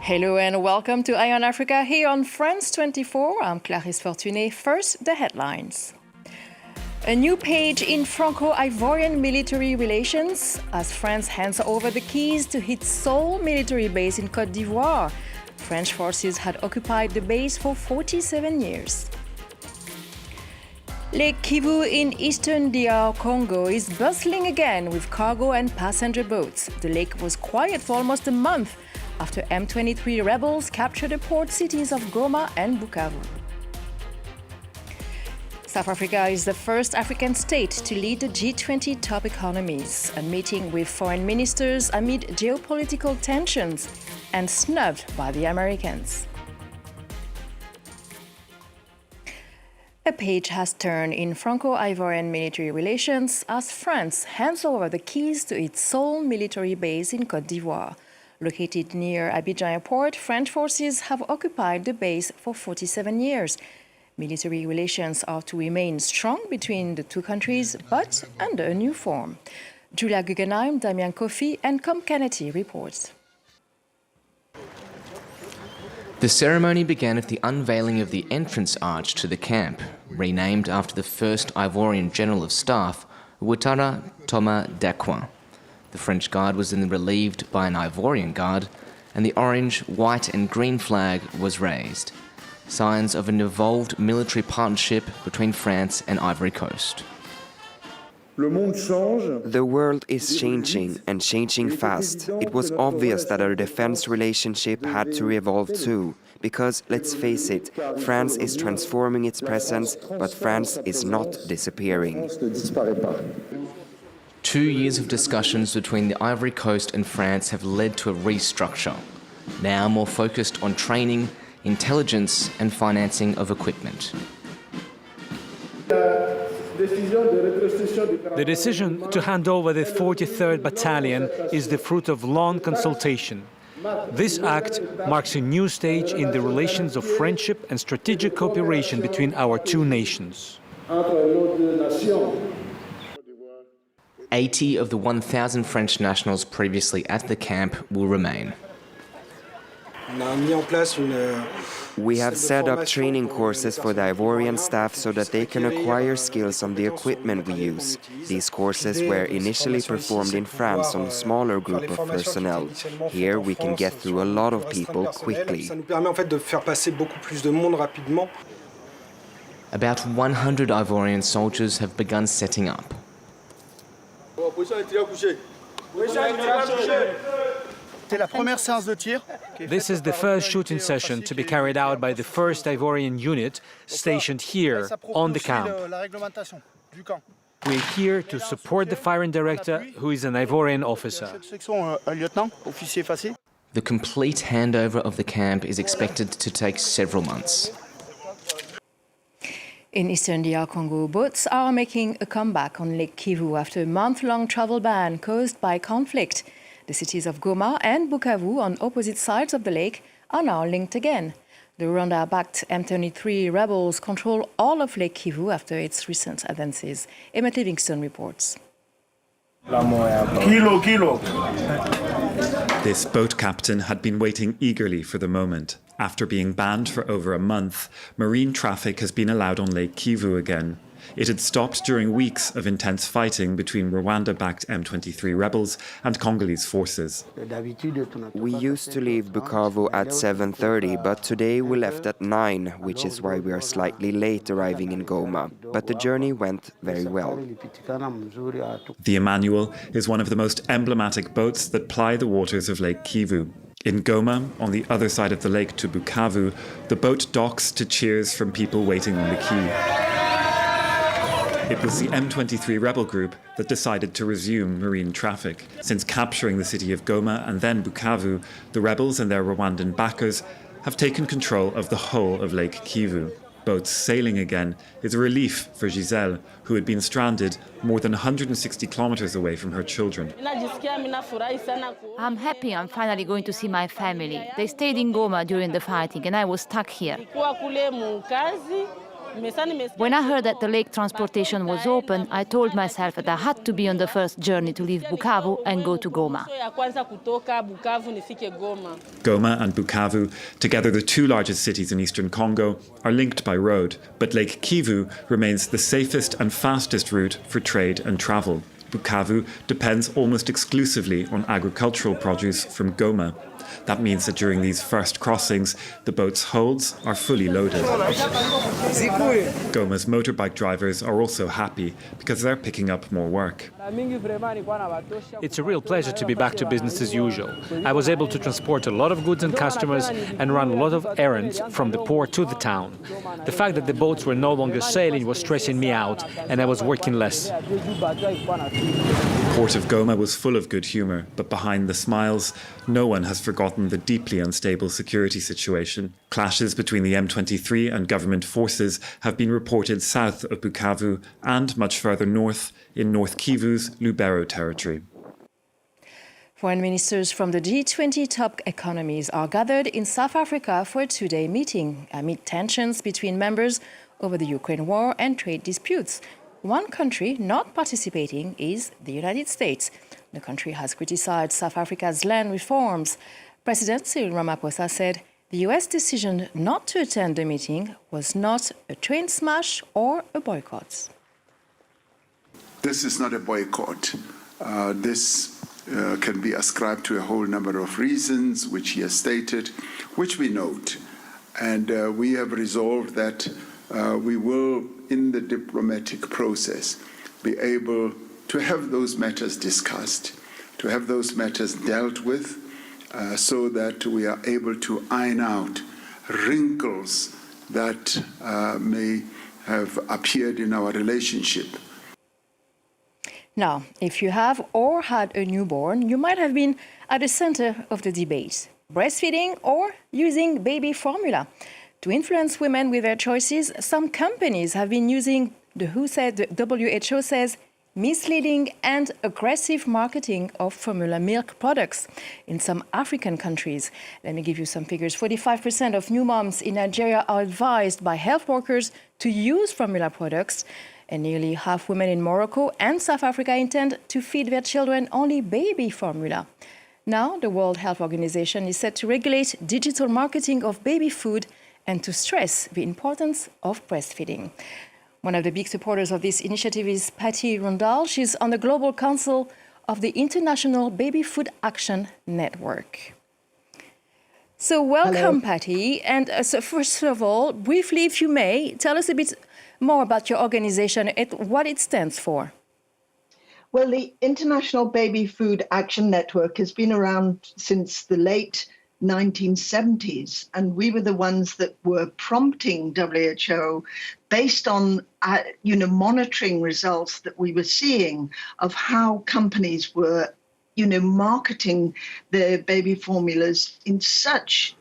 Hello and welcome to Eye on Africa here on France 24. I'm Clarisse Fortuné. First, the headlines. A new page in Franco-Ivorian military relations as France hands over the keys to its sole military base in Côte d'Ivoire. French forces had occupied the base for 47 years. Lake Kivu in eastern DR Congo is bustling again with cargo and passenger boats. The lake was quiet for almost a month after M23 rebels captured the port cities of Goma and Bukavu. South Africa is the first African state to lead the G20 top economies, a meeting with foreign ministers amid geopolitical tensions and snubbed by the Americans. A page has turned in Franco-Ivorian military relations as France hands over the keys to its sole military base in Côte d'Ivoire. Located near Abidjan airport, French forces have occupied the base for 47 years. Military relations are to remain strong between the two countries, but under a new form. Julia Guggenheim, Damian Kofi, and Com Kennedy reports. The ceremony began at the unveiling of the entrance arch to the camp, renamed after the first Ivorian General of Staff, Ouattara Thomas Dacoin. The French Guard was then relieved by an Ivorian Guard, and the orange, white and green flag was raised, signs of an evolved military partnership between France and Ivory Coast. The world is changing, and changing fast. It was obvious that our defense relationship had to evolve too, because, let's face it, France is transforming its presence, but France is not disappearing. 2 years of discussions between the Ivory Coast and France have led to a restructure, now more focused on training, intelligence and financing of equipment. The decision to hand over the 43rd Battalion is the fruit of long consultation. This act marks a new stage in the relations of friendship and strategic cooperation between our two nations. 80 of the 1,000 French nationals previously at the camp will remain. We have set up training courses for the Ivorian staff so that they can acquire skills on the equipment we use. These courses were initially performed in France on a smaller group of personnel. Here we can get through a lot of people quickly. About 100 Ivorian soldiers have begun setting up. This is the first shooting session to be carried out by the 1st Ivorian unit stationed here on the camp. We're here to support the firing director, who is an Ivorian officer. The complete handover of the camp is expected to take several months. In eastern DR Congo, boats are making a comeback on Lake Kivu after a month-long travel ban caused by conflict. The cities of Goma and Bukavu on opposite sides of the lake are now linked again. The Rwanda-backed M23 rebels control all of Lake Kivu after its recent advances. Emmett Livingston reports. This boat captain had been waiting eagerly for the moment. After being banned for over a month, marine traffic has been allowed on Lake Kivu again. It had stopped during weeks of intense fighting between Rwanda-backed M23 rebels and Congolese forces. We used to leave Bukavu at 7:30, but today we left at 9, which is why we are slightly late arriving in Goma. But the journey went very well. The Emmanuel is one of the most emblematic boats that ply the waters of Lake Kivu. In Goma, on the other side of the lake to Bukavu, the boat docks to cheers from people waiting on the quay. It was the M23 rebel group that decided to resume marine traffic. Since capturing the city of Goma and then Bukavu, the rebels and their Rwandan backers have taken control of the whole of Lake Kivu. Boats sailing again is a relief for Giselle, who had been stranded more than 160 kilometers away from her children. I'm happy I'm finally going to see my family. They stayed in Goma during the fighting and I was stuck here. When I heard that the lake transportation was open, I told myself that I had to be on the first journey to leave Bukavu and go to Goma. Goma and Bukavu, together the two largest cities in eastern Congo, are linked by road, but Lake Kivu remains the safest and fastest route for trade and travel. Bukavu depends almost exclusively on agricultural produce from Goma. That means that during these first crossings, the boat's holds are fully loaded. Goma's motorbike drivers are also happy because they're picking up more work. It's a real pleasure to be back to business as usual. I was able to transport a lot of goods and customers and run a lot of errands from the port to the town. The fact that the boats were no longer sailing was stressing me out, and I was working less. Port of Goma was full of good humour, but behind the smiles, no one has forgotten the deeply unstable security situation. Clashes between the M23 and government forces have been reported south of Bukavu and much further north in North Kivu's Lubero territory. Foreign ministers from the G20 top economies are gathered in South Africa for a two-day meeting amid tensions between members over the Ukraine war and trade disputes. One country not participating is the United States. The country has criticized South Africa's land reforms. President Cyril Ramaphosa said the US decision not to attend the meeting was not a train smash or a boycott. This is not a boycott. This can be ascribed to a whole number of reasons, which he has stated, which we note. And we have resolved that we will, in the diplomatic process, be able to have those matters discussed, to have those matters dealt with, so that we are able to iron out wrinkles that may have appeared in our relationship. Now, if you have or had a newborn, you might have been at the center of the debate. Breastfeeding or using baby formula. To influence women with their choices, some companies have been using the WHO says, misleading and aggressive marketing of formula milk products in some African countries. Let me give you some figures. 45% of new moms in Nigeria are advised by health workers to use formula products, and nearly half women in Morocco and South Africa intend to feed their children only baby formula. Now, the World Health Organization is set to regulate digital marketing of baby food and to stress the importance of breastfeeding. One of the big supporters of this initiative is Patty Rundall. She's on the Global Council of the International Baby Food Action Network. So welcome, hello. Patty. And so first of all, briefly, if you may, tell us a bit more about your organization and what it stands for. Well, the International Baby Food Action Network has been around since the late 1970s, and we were the ones that were prompting WHO based on monitoring results that we were seeing of how companies were marketing their baby formulas in such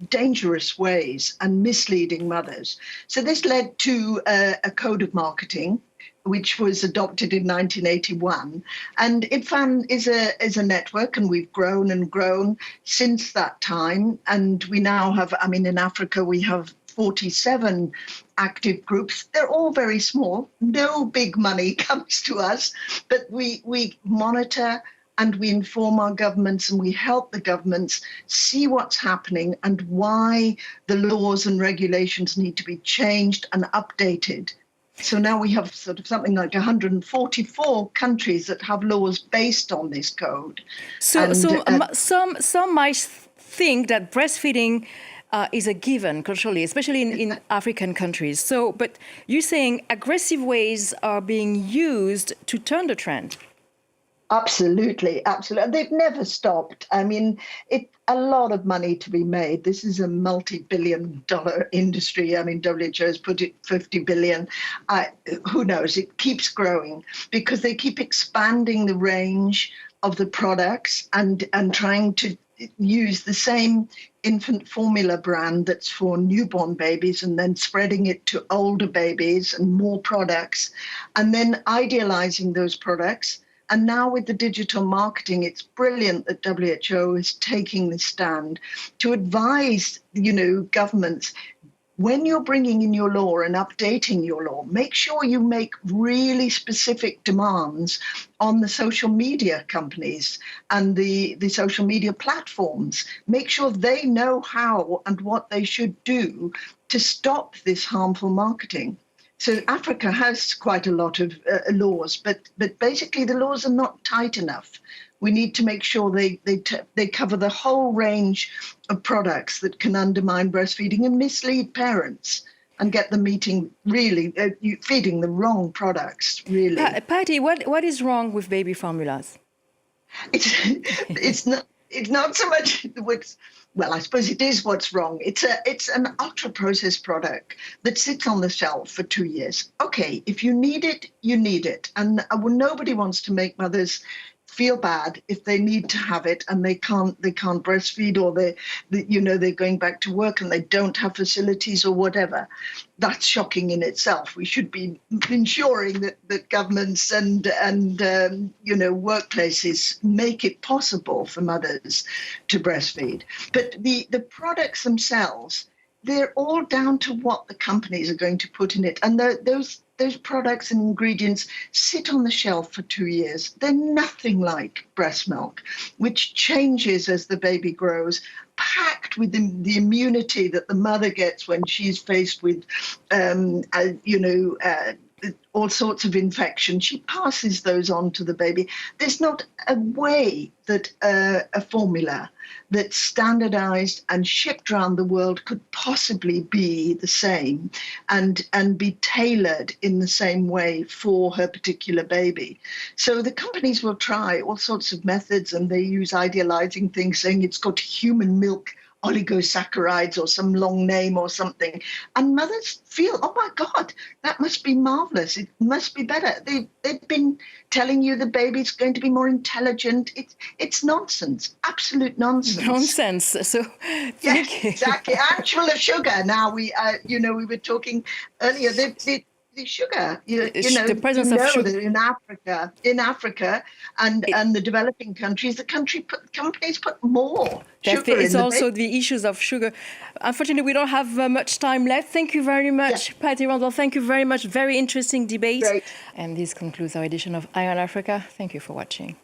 dangerous ways and misleading mothers. So this led to a code of marketing, which was adopted in 1981, and IFAN is a network, and we've grown and grown since that time. And we now have, in Africa, we have 47 active groups. They're all very small. No big money comes to us, but we monitor and we inform our governments and we help the governments see what's happening and why the laws and regulations need to be changed and updated. So now we have sort of something like 144 countries that have laws based on this code. Some might think that breastfeeding is a given culturally, especially in African countries. So, but you're saying aggressive ways are being used to turn the trend. Absolutely, absolutely. They've never stopped. A lot of money to be made. This is a multi-billion-dollar industry. WHO has put it 50 billion. Who knows? It keeps growing because they keep expanding the range of the products and trying to use the same infant formula brand that's for newborn babies and then spreading it to older babies and more products and then idealizing those products. And now with the digital marketing, it's brilliant that WHO is taking the stand to advise, governments, when you're bringing in your law and updating your law, make sure you make really specific demands on the social media companies and the social media platforms. Make sure they know how and what they should do to stop this harmful marketing. So Africa has quite a lot of laws, but basically the laws are not tight enough. We need to make sure they cover the whole range of products that can undermine breastfeeding and mislead parents and get them eating really, feeding the wrong products, really. Patty, what is wrong with baby formulas? It's not so much what's, well, I suppose it is what's wrong. It's an ultra-processed product that sits on the shelf for 2 years. Okay, if you need it, you need it. And nobody wants to make mothers feel bad if they need to have it and they can't breastfeed, or they're going back to work and they don't have facilities or whatever. That's shocking in itself. We should be ensuring that governments and workplaces make it possible for mothers to breastfeed. But the products themselves, they're all down to what the companies are going to put in it. And those products and ingredients sit on the shelf for 2 years. They're nothing like breast milk, which changes as the baby grows, packed with the immunity that the mother gets when she's faced with, all sorts of infections. She passes those on to the baby. There's not a way that a formula that's standardized and shipped around the world could possibly be the same and be tailored in the same way for her particular baby. So the companies will try all sorts of methods, and they use idealizing things, saying it's got human milk oligosaccharides or some long name or something. And mothers feel, oh my God, that must be marvelous. It must be better. They've been telling you the baby's going to be more intelligent. It's nonsense, absolute nonsense. Nonsense. So, yes, exactly. And full of sugar. Now we were talking earlier. The sugar, the presence of sugar that in Africa and the developing countries, companies put more sugar in. It's also the issues of sugar. Unfortunately, we don't have much time left. Thank you very much, Patty Randall. Thank you very much. Very interesting debate. Great. And this concludes our edition of Eye on Africa. Thank you for watching.